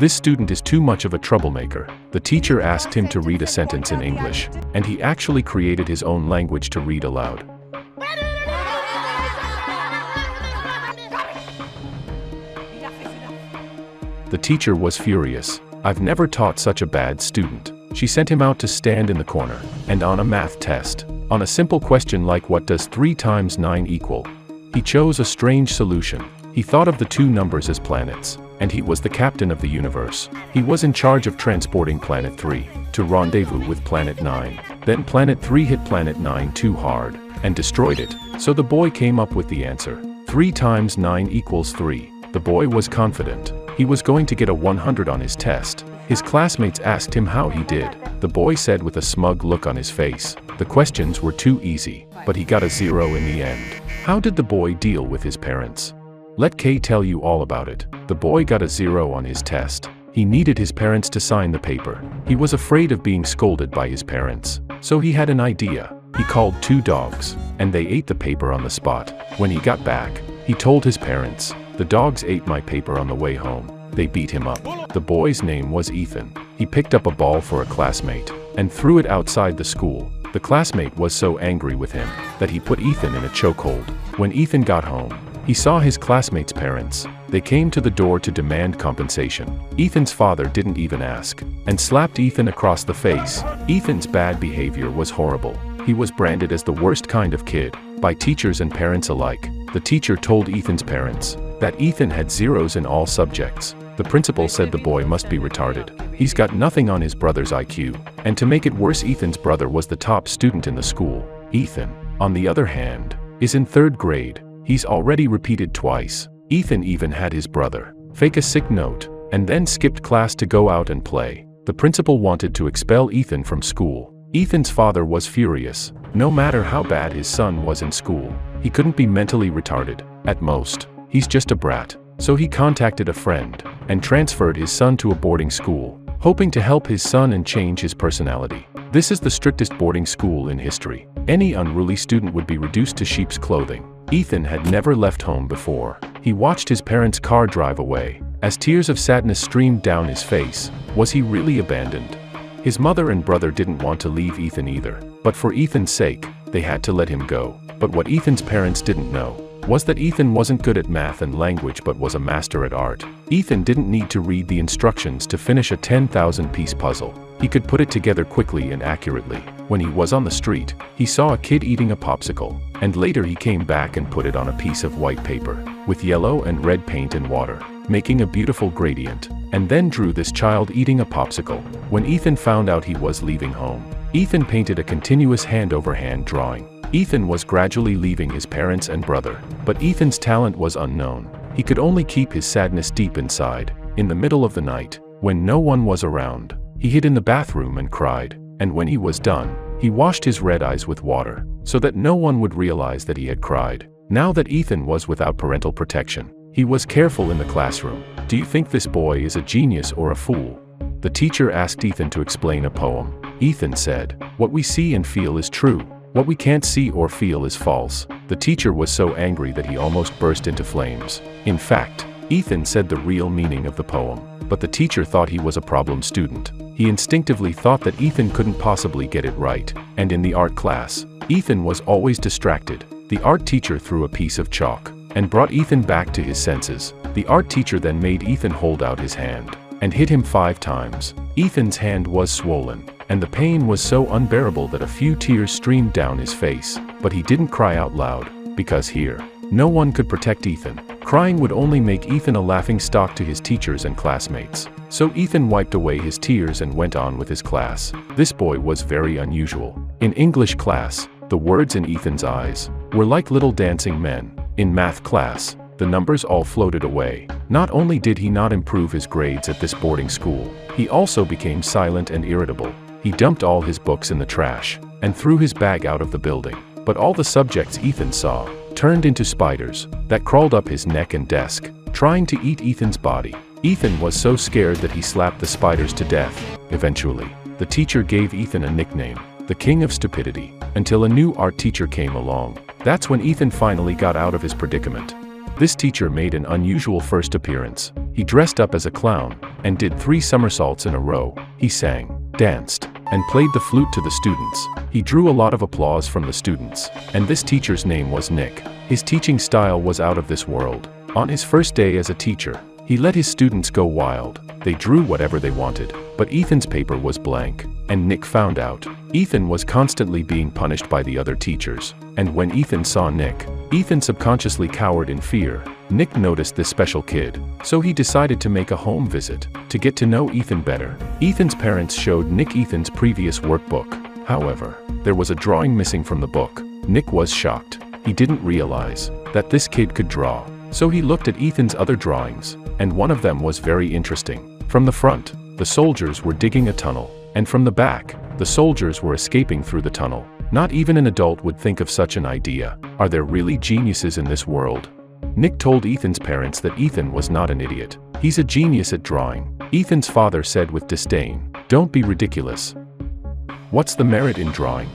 This student is too much of a troublemaker. The teacher asked him to read a sentence in English, and he actually created his own language to read aloud. The teacher was furious. "I've never taught such a bad student." She sent him out to stand in the corner, and on a math test, on a simple question like what does 3 times 9 equal, he chose a strange solution. He thought of the two numbers as planets, and he was the captain of the universe. He was in charge of transporting Planet 3 to rendezvous with Planet 9. Then Planet 3 hit Planet 9 too hard and destroyed it. So the boy came up with the answer. 3 times 9 equals 3. The boy was confident. He was going to get a 100 on his test. His classmates asked him how he did. The boy said with a smug look on his face, the questions were too easy, but he got a 0 in the end. How did the boy deal with his parents? Let Kay tell you all about it. The boy got a 0 on his test. He needed his parents to sign the paper. He was afraid of being scolded by his parents, so he had an idea. He called 2 dogs, and they ate the paper on the spot. When he got back, he told his parents, "The dogs ate my paper on the way home." They beat him up. The boy's name was Ethan. He picked up a ball for a classmate and threw it outside the school. The classmate was so angry with him that he put Ethan in a chokehold. When Ethan got home, he saw his classmates' parents. They came to the door to demand compensation. Ethan's father didn't even ask, and slapped Ethan across the face. Ethan's bad behavior was horrible. He was branded as the worst kind of kid by teachers and parents alike. The teacher told Ethan's parents that Ethan had 0s in all subjects. The principal said the boy must be retarded. He's got nothing on his brother's IQ. And to make it worse, Ethan's brother was the top student in the school. Ethan, on the other hand, is in 3rd grade. He's already repeated twice. Ethan even had his brother fake a sick note and then skipped class to go out and play. The principal wanted to expel Ethan from school. Ethan's father was furious. No matter how bad his son was in school, he couldn't be mentally retarded. At most, he's just a brat. So he contacted a friend and transferred his son to a boarding school, hoping to help his son and change his personality. This is the strictest boarding school in history. Any unruly student would be reduced to sheep's clothing. Ethan had never left home before. He watched his parents' car drive away. As tears of sadness streamed down his face, was he really abandoned? His mother and brother didn't want to leave Ethan either, but for Ethan's sake, they had to let him go. But what Ethan's parents didn't know was that Ethan wasn't good at math and language but was a master at art. Ethan didn't need to read the instructions to finish a 10,000-piece puzzle. He could put it together quickly and accurately. When he was on the street, he saw a kid eating a popsicle, and later he came back and put it on a piece of white paper, with yellow and red paint and water, making a beautiful gradient, and then drew this child eating a popsicle. When Ethan found out he was leaving home, Ethan painted a continuous hand-over-hand drawing. Ethan was gradually leaving his parents and brother, but Ethan's talent was unknown. He could only keep his sadness deep inside. In the middle of the night, when no one was around, he hid in the bathroom and cried, and when he was done, he washed his red eyes with water, so that no one would realize that he had cried. Now that Ethan was without parental protection, he was careful in the classroom. "Do you think this boy is a genius or a fool?" The teacher asked Ethan to explain a poem. Ethan said, "What we see and feel is true. What we can't see or feel is false." The teacher was so angry that he almost burst into flames. In fact, Ethan said the real meaning of the poem, but the teacher thought he was a problem student. He instinctively thought that Ethan couldn't possibly get it right, and in the art class, Ethan was always distracted. The art teacher threw a piece of chalk and brought Ethan back to his senses. The art teacher then made Ethan hold out his hand and hit him 5 times. Ethan's hand was swollen, and the pain was so unbearable that a few tears streamed down his face. But he didn't cry out loud, because here, no one could protect Ethan. Crying would only make Ethan a laughingstock to his teachers and classmates. So Ethan wiped away his tears and went on with his class. This boy was very unusual. In English class, the words in Ethan's eyes were like little dancing men. In math class, the numbers all floated away. Not only did he not improve his grades at this boarding school, he also became silent and irritable. He dumped all his books in the trash and threw his bag out of the building. But all the subjects Ethan saw turned into spiders that crawled up his neck and desk, trying to eat Ethan's body. Ethan was so scared that he slapped the spiders to death. Eventually, the teacher gave Ethan a nickname, the King of Stupidity, until a new art teacher came along. That's when Ethan finally got out of his predicament. This teacher made an unusual first appearance. He dressed up as a clown and did 3 somersaults in a row. He sang, danced, and played the flute to the students. He drew a lot of applause from the students, and this teacher's name was Nick. His teaching style was out of this world. On his first day as a teacher, he let his students go wild. They drew whatever they wanted, but Ethan's paper was blank, and Nick found out. Ethan was constantly being punished by the other teachers, and when Ethan saw Nick, Ethan subconsciously cowered in fear. Nick noticed this special kid, so he decided to make a home visit to get to know Ethan better. Ethan's parents showed Nick Ethan's previous workbook. However, there was a drawing missing from the book. Nick was shocked. He didn't realize that this kid could draw. So he looked at Ethan's other drawings, and one of them was very interesting. From the front, the soldiers were digging a tunnel, and from the back, the soldiers were escaping through the tunnel. Not even an adult would think of such an idea. Are there really geniuses in this world? Nick told Ethan's parents that Ethan was not an idiot. He's a genius at drawing. Ethan's father said with disdain, "Don't be ridiculous. What's the merit in drawing?"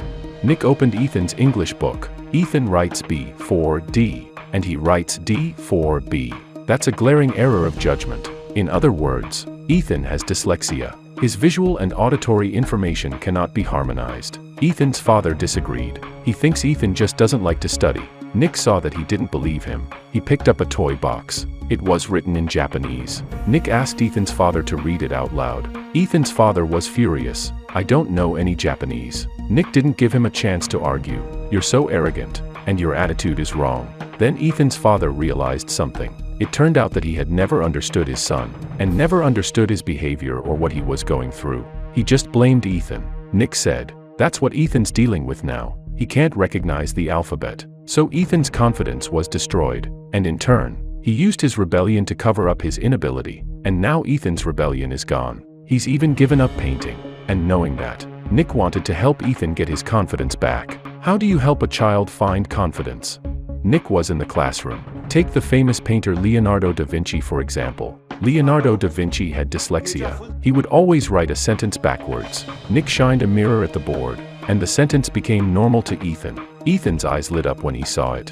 Nick opened Ethan's English book. Ethan writes B for D, and he writes D for B. That's a glaring error of judgment. In other words, Ethan has dyslexia. His visual and auditory information cannot be harmonized. Ethan's father disagreed. He thinks Ethan just doesn't like to study. Nick saw that he didn't believe him. He picked up a toy box. It was written in Japanese. Nick asked Ethan's father to read it out loud. Ethan's father was furious. "I don't know any Japanese." Nick didn't give him a chance to argue. "You're so arrogant, and your attitude is wrong." Then Ethan's father realized something. It turned out that he had never understood his son, and never understood his behavior or what he was going through. He just blamed Ethan. Nick said, "That's what Ethan's dealing with now. He can't recognize the alphabet." So Ethan's confidence was destroyed, and in turn, he used his rebellion to cover up his inability, and now Ethan's rebellion is gone. He's even given up painting, and knowing that, Nick wanted to help Ethan get his confidence back. How do you help a child find confidence? Nick was in the classroom. Take the famous painter Leonardo da Vinci for example. Leonardo da Vinci had dyslexia. He would always write a sentence backwards. Nick shined a mirror at the board, and the sentence became normal to Ethan. Ethan's eyes lit up when he saw it.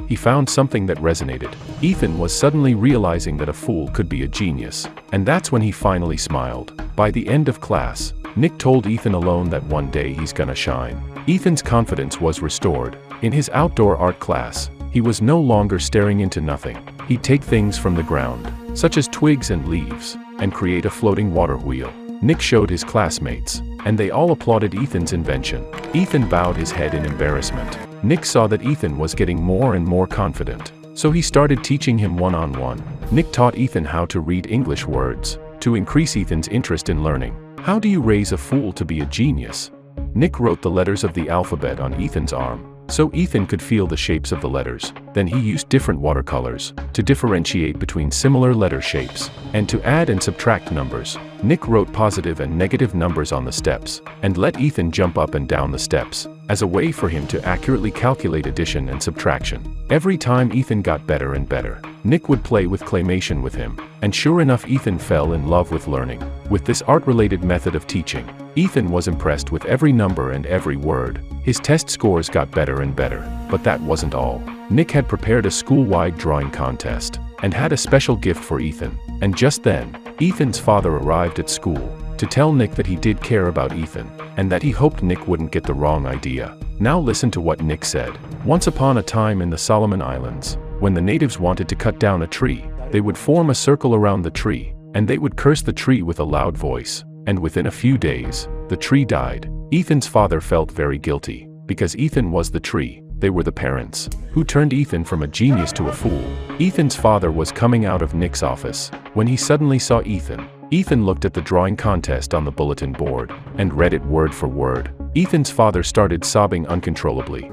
He found something that resonated. Ethan was suddenly realizing that a fool could be a genius, and that's when he finally smiled. By the end of class, Nick told Ethan alone that one day he's gonna shine. Ethan's confidence was restored. In his outdoor art class, he was no longer staring into nothing. He'd take things from the ground, such as twigs and leaves, and create a floating water wheel. Nick showed his classmates, and they all applauded Ethan's invention. Ethan bowed his head in embarrassment. Nick saw that Ethan was getting more and more confident, so he started teaching him one-on-one. Nick taught Ethan how to read English words, to increase Ethan's interest in learning. How do you raise a fool to be a genius? Nick wrote the letters of the alphabet on Ethan's arm, so Ethan could feel the shapes of the letters. Then he used different watercolors to differentiate between similar letter shapes, and to add and subtract numbers. Nick wrote positive and negative numbers on the steps, and let Ethan jump up and down the steps, as a way for him to accurately calculate addition and subtraction. Every time Ethan got better and better, Nick would play with claymation with him, and sure enough Ethan fell in love with learning. With this art-related method of teaching, Ethan was impressed with every number and every word. His test scores got better and better, but that wasn't all. Nick had prepared a school-wide drawing contest, and had a special gift for Ethan. And just then, Ethan's father arrived at school, to tell Nick that he did care about Ethan, and that he hoped Nick wouldn't get the wrong idea. Now listen to what Nick said. Once upon a time in the Solomon Islands, when the natives wanted to cut down a tree, they would form a circle around the tree, and they would curse the tree with a loud voice. And within a few days, the tree died. Ethan's father felt very guilty, because Ethan was the tree. They were the parents who turned Ethan from a genius to a fool. Ethan's father was coming out of Nick's office when he suddenly saw Ethan. Ethan looked at the drawing contest on the bulletin board and read it word for word. Ethan's father started sobbing uncontrollably.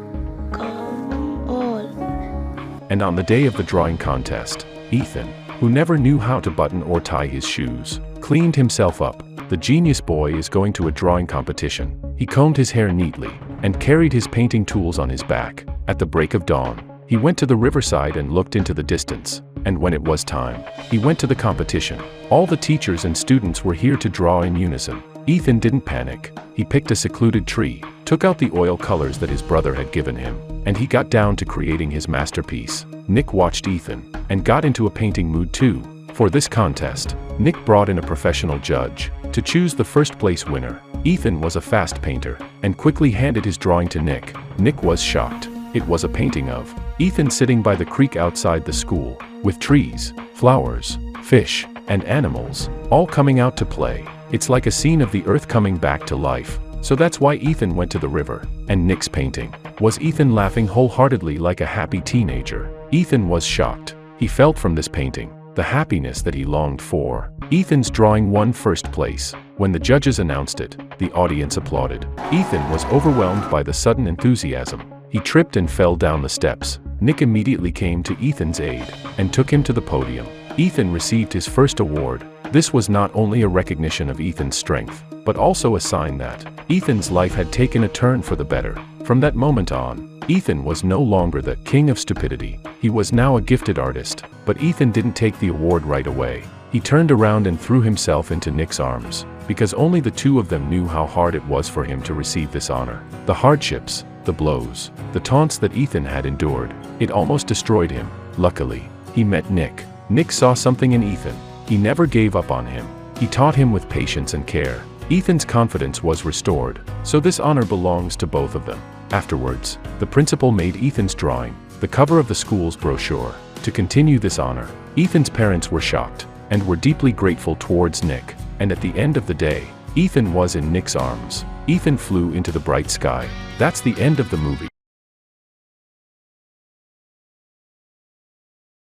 And on the day of the drawing contest, Ethan, who never knew how to button or tie his shoes, cleaned himself up. The genius boy is going to a drawing competition. He combed his hair neatly and carried his painting tools on his back. At the break of dawn, he went to the riverside and looked into the distance. And when it was time, he went to the competition. All the teachers and students were here to draw in unison. Ethan didn't panic. He picked a secluded tree, took out the oil colors that his brother had given him, and he got down to creating his masterpiece. Nick watched Ethan, and got into a painting mood too. For this contest, Nick brought in a professional judge to choose the first place winner. Ethan was a fast painter, and quickly handed his drawing to Nick. Nick was shocked. It was a painting of Ethan sitting by the creek outside the school, with trees, flowers, fish, and animals, all coming out to play. It's like a scene of the earth coming back to life. So that's why Ethan went to the river. And Nick's painting was Ethan laughing wholeheartedly like a happy teenager. Ethan was shocked. He felt from this painting the happiness that he longed for. Ethan's drawing won first place. When the judges announced it, the audience applauded. Ethan was overwhelmed by the sudden enthusiasm. He tripped and fell down the steps. Nick immediately came to Ethan's aid and took him to the podium. Ethan received his first award. This was not only a recognition of Ethan's strength, but also a sign that Ethan's life had taken a turn for the better. From that moment on, Ethan was no longer the king of stupidity. He was now a gifted artist. But Ethan didn't take the award right away. He turned around and threw himself into Nick's arms, because only the two of them knew how hard it was for him to receive this honor. The hardships, the blows, the taunts that Ethan had endured, it almost destroyed him. Luckily, he met Nick. Nick saw something in Ethan. He never gave up on him. He taught him with patience and care. Ethan's confidence was restored, so this honor belongs to both of them. Afterwards, the principal made Ethan's drawing the cover of the school's brochure. To continue this honor, Ethan's parents were shocked and were deeply grateful towards Nick. And at the end of the day, Ethan was in Nick's arms. Ethan flew into the bright sky. That's the end of the movie.